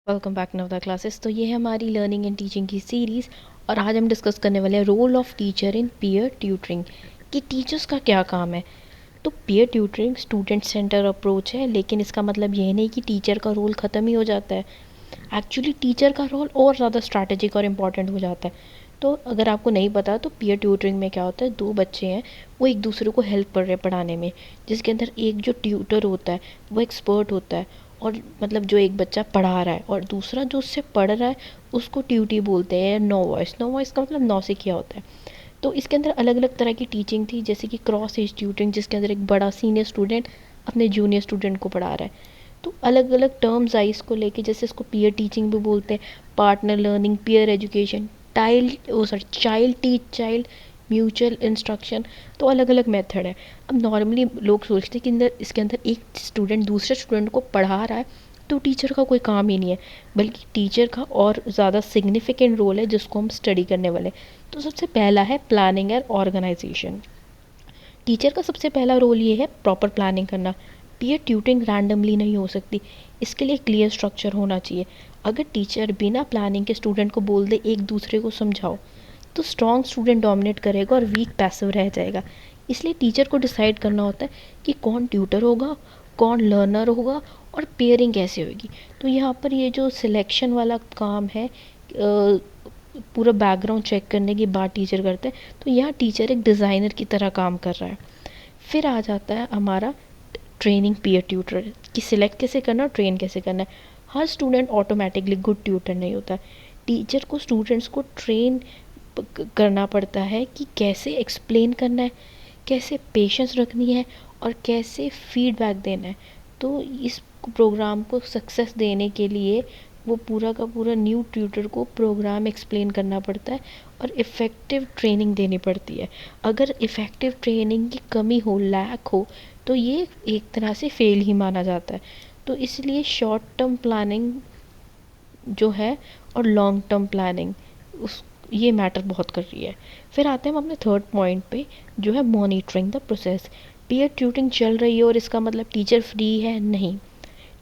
Welcome back नवदा classes. तो ये है हमारी लर्निंग एंड टीचिंग की सीरीज़ और आज हम डिस्कस करने वाले हैं role of teacher in peer tutoring कि टीचर्स का क्या काम है। तो peer tutoring student centre approach है, लेकिन इसका मतलब ये नहीं कि टीचर का रोल ख़त्म ही हो जाता है। एक्चुअली टीचर का रोल और ज़्यादा स्ट्रैटेजिक और इम्पॉर्टेंट हो जाता है। तो अगर आपको नहीं पता तो पीयर ट्यूटरिंग में क्या होता है, दो बच्चे हैं, वो एक दूसरे को हेल्प कर रहे हैं पढ़ाने में, जिसके अंदर एक जो ट्यूटर होता है वो एक्सपर्ट होता है और मतलब जो एक बच्चा पढ़ा रहा है और दूसरा जो उससे पढ़ रहा है उसको ट्यूटी बोलते हैं। नो वॉइस का मतलब नौसिखिया होता है। तो इसके अंदर अलग अलग तरह की टीचिंग थी, जैसे कि क्रॉस एज ट्यूटरिंग, जिसके अंदर एक बड़ा सीनियर स्टूडेंट अपने जूनियर स्टूडेंट को पढ़ा रहा है। तो अलग अलग टर्म्स आई इसको लेके, जैसे इसको पीयर टीचिंग भी बोलते हैं, partner learning, peer education, child teach child, mutual instruction. तो अलग अलग मेथड है। अब नॉर्मली लोग सोचते हैं कि इसके अंदर एक स्टूडेंट दूसरे स्टूडेंट को पढ़ा रहा है तो टीचर का कोई काम ही नहीं है, बल्कि टीचर का और ज़्यादा सिग्निफिकेंट रोल है जिसको हम स्टडी करने वाले। तो सबसे पहला है प्लानिंग एंड ऑर्गेनाइजेशन। टीचर का सबसे पहला रोल ये है प्रॉपर प्लानिंग करना। पीयर ट्यूटिंग रैंडमली नहीं हो सकती, इसके लिए क्लियर स्ट्रक्चर होना चाहिए। अगर टीचर बिना प्लानिंग के स्टूडेंट को बोल दे एक दूसरे को समझाओ, तो स्ट्रॉन्ग स्टूडेंट डोमिनेट करेगा और वीक पैसिव रह जाएगा। इसलिए टीचर को डिसाइड करना होता है कि कौन ट्यूटर होगा, कौन लर्नर होगा और पेयरिंग कैसे होगी। तो यहाँ पर ये जो सिलेक्शन वाला काम है, पूरा बैकग्राउंड चेक करने के बाद टीचर करते हैं, तो यहाँ टीचर एक डिज़ाइनर की तरह काम कर रहा है। फिर आ जाता है हमारा ट्रेनिंग पीयर ट्यूटर कि सिलेक्ट कैसे करना और ट्रेन कैसे करना है। हर स्टूडेंट ऑटोमेटिकली गुड ट्यूटर नहीं होता। टीचर को स्टूडेंट्स को ट्रेन करना पड़ता है कि कैसे एक्सप्लेन करना है, कैसे पेशेंस रखनी है और कैसे फीडबैक देना है। तो इस प्रोग्राम को सक्सेस देने के लिए वो पूरा का पूरा न्यू ट्यूटर को प्रोग्राम एक्सप्लेन करना पड़ता है और इफ़ेक्टिव ट्रेनिंग देनी पड़ती है। अगर इफ़ेक्टिव ट्रेनिंग की कमी हो, लैक हो, तो ये एक तरह से फेल ही माना जाता है। तो इसलिए शॉर्ट टर्म प्लानिंग जो है और लॉन्ग टर्म प्लानिंग, उस ये मैटर बहुत कर रही है। फिर आते हैं हम अपने थर्ड पॉइंट पे, जो है monitoring the process. Peer tutoring चल रही है और इसका मतलब टीचर फ्री है? नहीं।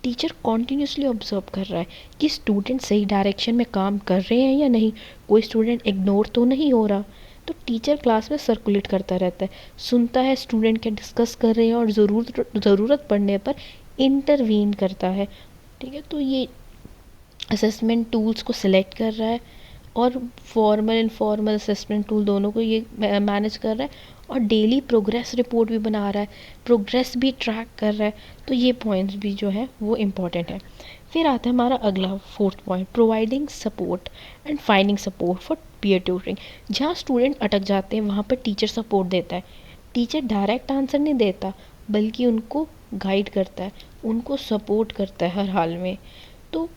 टीचर कॉन्टीन्यूसली ऑब्जर्व कर रहा है कि स्टूडेंट सही डायरेक्शन में काम कर रहे हैं या नहीं, कोई स्टूडेंट इग्नोर तो नहीं हो रहा। तो टीचर क्लास में सर्कुलेट करता रहता है, सुनता है स्टूडेंट क्या डिस्कस कर रहे हैं और ज़रूरत पड़ने पर इंटरवीन करता है। ठीक है, तो ये असेसमेंट टूल्स को सिलेक्ट कर रहा है और फॉर्मल इनफॉर्मल असेसमेंट टूल दोनों को ये मैनेज कर रहा है और डेली प्रोग्रेस रिपोर्ट भी बना रहा है, प्रोग्रेस भी ट्रैक कर रहा है। तो ये पॉइंट्स भी जो है वो इम्पॉर्टेंट है। फिर आता है हमारा अगला fourth point, providing support and finding support for peer tutoring. जहाँ स्टूडेंट अटक जाते हैं वहाँ पर टीचर सपोर्ट देता है। टीचर डायरेक्ट आंसर नहीं देता, बल्कि उनको गाइड करता है, उनको सपोर्ट करता है हर हाल में। तो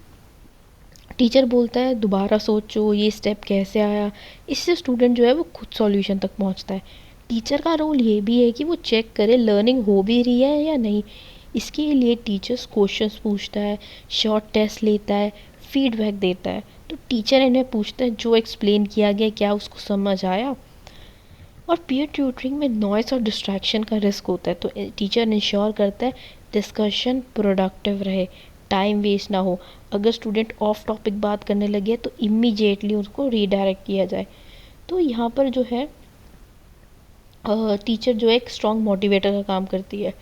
टीचर बोलता है दोबारा सोचो ये स्टेप कैसे आया, इससे स्टूडेंट जो है वो खुद सॉल्यूशन तक पहुंचता है। टीचर का रोल ये भी है कि वो चेक करे लर्निंग हो भी रही है या नहीं। इसके लिए टीचर्स क्वेश्चंस पूछता है, शॉर्ट टेस्ट लेता है, फीडबैक देता है। तो टीचर इन्हें पूछता है जो एक्सप्लेन किया गया क्या उसको समझ आया। और पीयर ट्यूटरिंग में नॉइस और डिस्ट्रैक्शन का रिस्क होता है, तो टीचर इंश्योर करता है डिस्कशन प्रोडक्टिव रहे, टाइम वेस्ट ना हो। अगर स्टूडेंट ऑफ टॉपिक बात करने लगे तो इमीडिएटली उसको रीडायरेक्ट किया जाए। तो यहाँ पर जो है टीचर जो है एक स्ट्रॉन्ग मोटिवेटर का काम करती है,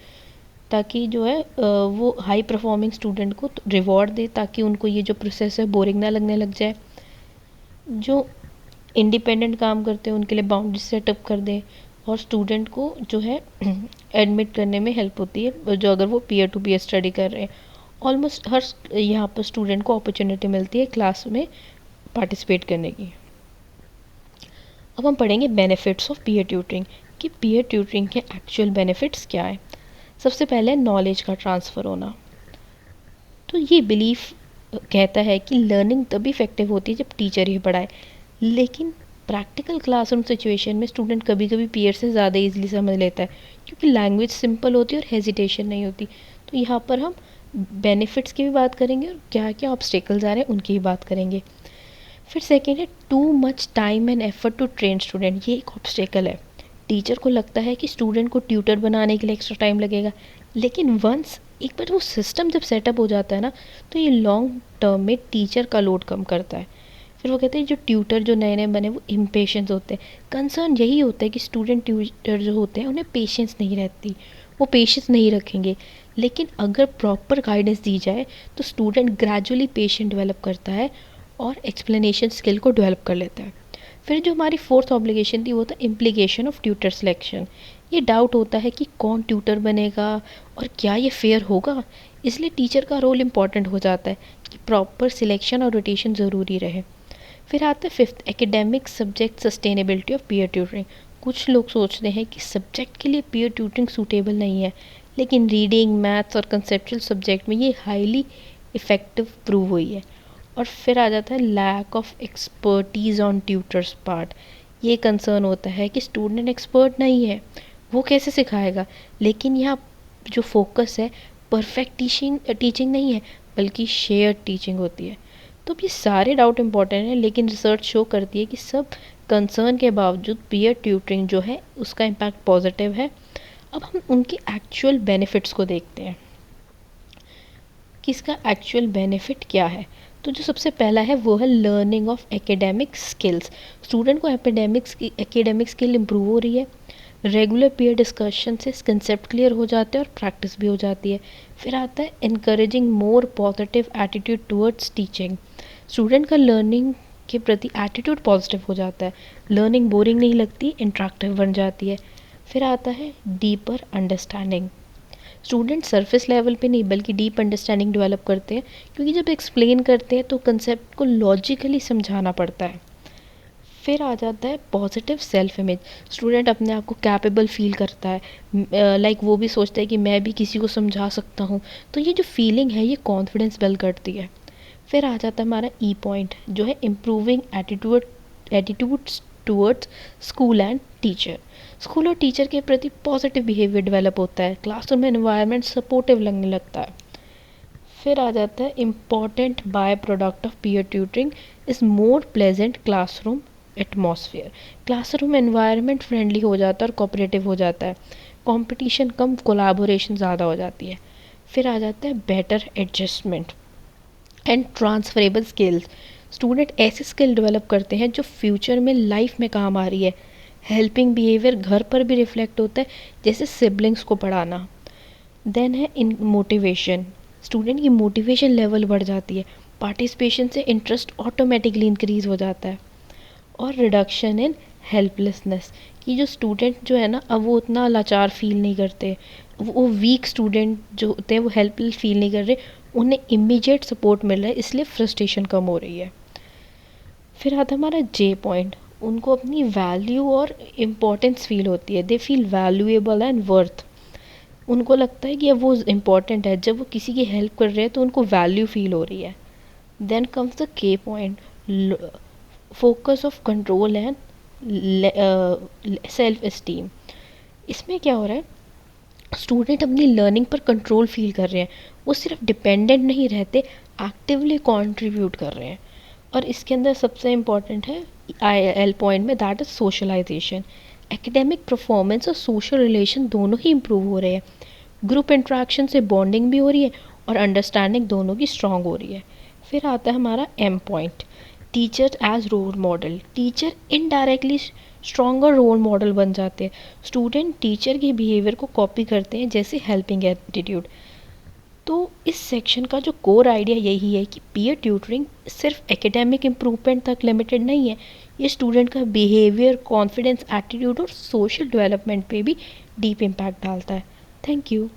ताकि जो है वो हाई परफॉर्मिंग स्टूडेंट को रिवॉर्ड दे, ताकि उनको ये जो प्रोसेस है बोरिंग ना लगने लग जाए। जो इंडिपेंडेंट काम करते हैं उनके लिए बाउंड्री सेटअप कर दें और स्टूडेंट को जो है एडमिट करने में हेल्प होती है, जो अगर वो पीयर टू पीयर स्टडी कर रहे हैं। ऑलमोस्ट हर यहाँ पर स्टूडेंट को अपॉर्चुनिटी मिलती है क्लास में पार्टिसिपेट करने की। अब हम पढ़ेंगे बेनिफिट्स ऑफ पीयर ट्यूटरिंग कि पीयर ट्यूटरिंग के एक्चुअल बेनिफिट्स क्या है। सबसे पहले नॉलेज का ट्रांसफ़र होना। तो ये बिलीफ कहता है कि लर्निंग तभी इफेक्टिव होती है जब टीचर ही पढ़ाए, लेकिन प्रैक्टिकल क्लासरूम सिचुएशन में स्टूडेंट कभी कभी पीयर से ज़्यादा इजीली समझ लेता है, क्योंकि लैंग्वेज सिंपल होती है और हेजिटेशन नहीं होती। तो यहाँ पर हम बेनिफिट्स की भी बात करेंगे और क्या क्या ऑब्स्टेकल्स आ रहे हैं उनकी भी बात करेंगे। फिर सेकेंड है too much time and effort to train student. ये एक ऑब्स्टेकल है। टीचर को लगता है कि स्टूडेंट को ट्यूटर बनाने के लिए एक्स्ट्रा टाइम लगेगा, लेकिन वंस एक बार वो सिस्टम जब सेटअप हो जाता है ना, तो ये लॉन्ग टर्म में टीचर का लोड कम करता है। फिर वो कहते हैं जो ट्यूटर जो नए नए बने वो इम्पेशेंस होते हैं। कंसर्न यही होता है कि स्टूडेंट ट्यूटर जो होते हैं उन्हें पेशेंस नहीं रहती, वो पेशेंस नहीं रखेंगे। लेकिन अगर प्रॉपर गाइडेंस दी जाए तो स्टूडेंट ग्रेजुअली पेशेंट डेवलप करता है और एक्सप्लेनेशन स्किल को डेवलप कर लेता है। फिर जो हमारी फोर्थ ऑब्लिगेशन थी वो था इम्प्लीकेशन ऑफ ट्यूटर सिलेक्शन। ये डाउट होता है कि कौन ट्यूटर बनेगा और क्या ये फेयर होगा, इसलिए टीचर का रोल इम्पॉर्टेंट हो जाता है कि प्रॉपर सिलेक्शन और रोटेशन ज़रूरी रहे। फिर आता है fifth, academic subject sustainability of peer tutoring. कुछ लोग सोचते हैं कि सब्जेक्ट के लिए पीयर ट्यूटरिंग सूटेबल नहीं है, लेकिन रीडिंग, मैथ्स और कंसेप्चुअल सब्जेक्ट में ये हाईली इफ़ेक्टिव प्रूव हुई है। और फिर आ जाता है lack of expertise on tutors part. ये कंसर्न होता है कि स्टूडेंट एक्सपर्ट नहीं है, वो कैसे सिखाएगा। लेकिन यहाँ जो फोकस है परफेक्ट टीचिंग नहीं है, बल्कि शेयर टीचिंग होती है। तो ये सारे डाउट इम्पॉर्टेंट हैं, लेकिन रिसर्च शो करती है कि सब कंसर्न के बावजूद पीयर ट्यूटरिंग जो है उसका इम्पैक्ट पॉजिटिव है। अब हम उनके एक्चुअल बेनिफिट्स को देखते हैं कि इसका एक्चुअल बेनिफिट क्या है। तो जो सबसे पहला है वो है learning of academic skills. Student को एकेडमिक स्किल इम्प्रूव हो रही है। रेगुलर पीयर डिस्कशन से कंसेप्ट क्लियर हो जाते हैं और प्रैक्टिस भी हो जाती है। फिर आता है encouraging more positive attitude towards teaching. Student का लर्निंग के प्रति एटीट्यूड पॉजिटिव हो जाता है, लर्निंग बोरिंग नहीं लगती, इंटरेक्टिव बन जाती है। फिर आता है deeper understanding. Student surface level पे नहीं बल्कि डीप अंडरस्टैंडिंग डेवलप करते हैं, क्योंकि जब एक्सप्लेन करते हैं तो कंसेप्ट को लॉजिकली समझाना पड़ता है। फिर आ जाता है पॉजिटिव सेल्फ इमेज। स्टूडेंट अपने आप को कैपेबल फील करता है, लाइक वो भी सोचता है कि मैं भी किसी को समझा सकता हूँ। तो ये जो फीलिंग है ये कॉन्फिडेंस बिल्ड करती है। फिर आ जाता है हमारा ई पॉइंट जो है improving attitudes towards school and teacher. School और टीचर के प्रति पॉजिटिव बिहेवियर डेवलप होता है, क्लासरूम एनवायरनमेंट सपोर्टिव लगने लगता है। फिर आ जाता है important by product of peer tutoring is more pleasant classroom atmosphere. Classroom environment friendly हो जाता है और कोऑपरेटिव हो जाता है, कंपटीशन कम, कोलैबोरेशन ज़्यादा हो जाती है। फिर आ जाता है better adjustment and transferable skills. Student ऐसे स्किल डेवलप करते हैं जो फ्यूचर में लाइफ में काम आ रही है। हेल्पिंग बिहेवियर घर पर भी रिफ्लेक्ट होता है, जैसे सिबलिंग्स को पढ़ाना। देन है इन मोटिवेशन। स्टूडेंट की मोटिवेशन लेवल बढ़ जाती है, पार्टिसिपेशन से इंटरेस्ट ऑटोमेटिकली इंक्रीज हो जाता है। और रिडक्शन इन हेल्पलेसनेस, कि जो स्टूडेंट जो है ना अब वो उतना लाचार फील नहीं करते, वो वीक स्टूडेंट जो होते हैं वो हेल्पलेस फील नहीं कर रहे, उन्हें इमीडिएट सपोर्ट मिल रहा है, इसलिए फ्रस्ट्रेशन कम हो रही है। फिर आता हमारा जे पॉइंट, उनको अपनी वैल्यू और इम्पोर्टेंस फील होती है, they feel valuable and worth. उनको लगता है कि अब वो इम्पॉर्टेंट है, जब वो किसी की हेल्प कर रहे हैं तो उनको वैल्यू फील हो रही है। देन कम्स द के point, focus of control and self esteem. इसमें क्या हो रहा है, स्टूडेंट अपनी लर्निंग पर कंट्रोल फील कर रहे हैं, वो सिर्फ डिपेंडेंट नहीं रहते, एक्टिवली कंट्रीब्यूट कर रहे हैं। और इसके अंदर सबसे इम्पॉर्टेंट है आई एल पॉइंट में, that is socialisation. Academic performance और सोशल रिलेशन दोनों ही इम्प्रूव हो रहे हैं, ग्रुप इंट्रैक्शन से बॉन्डिंग भी हो रही है और अंडरस्टैंडिंग दोनों की स्ट्रांग हो रही है। फिर आता है हमारा M point, teacher as role model. Teacher indirectly stronger role model बन जाते हैं, स्टूडेंट टीचर के बिहेवियर को कॉपी करते हैं, जैसे हेल्पिंग एटीट्यूड। तो इस सेक्शन का जो कोर आइडिया यही है कि पीयर ट्यूटरिंग सिर्फ एकेडमिक इम्प्रूवमेंट तक लिमिटेड नहीं है, ये स्टूडेंट का बिहेवियर, कॉन्फिडेंस, एटीट्यूड और सोशल डेवलपमेंट पे भी डीप इम्पैक्ट डालता है। Thank you.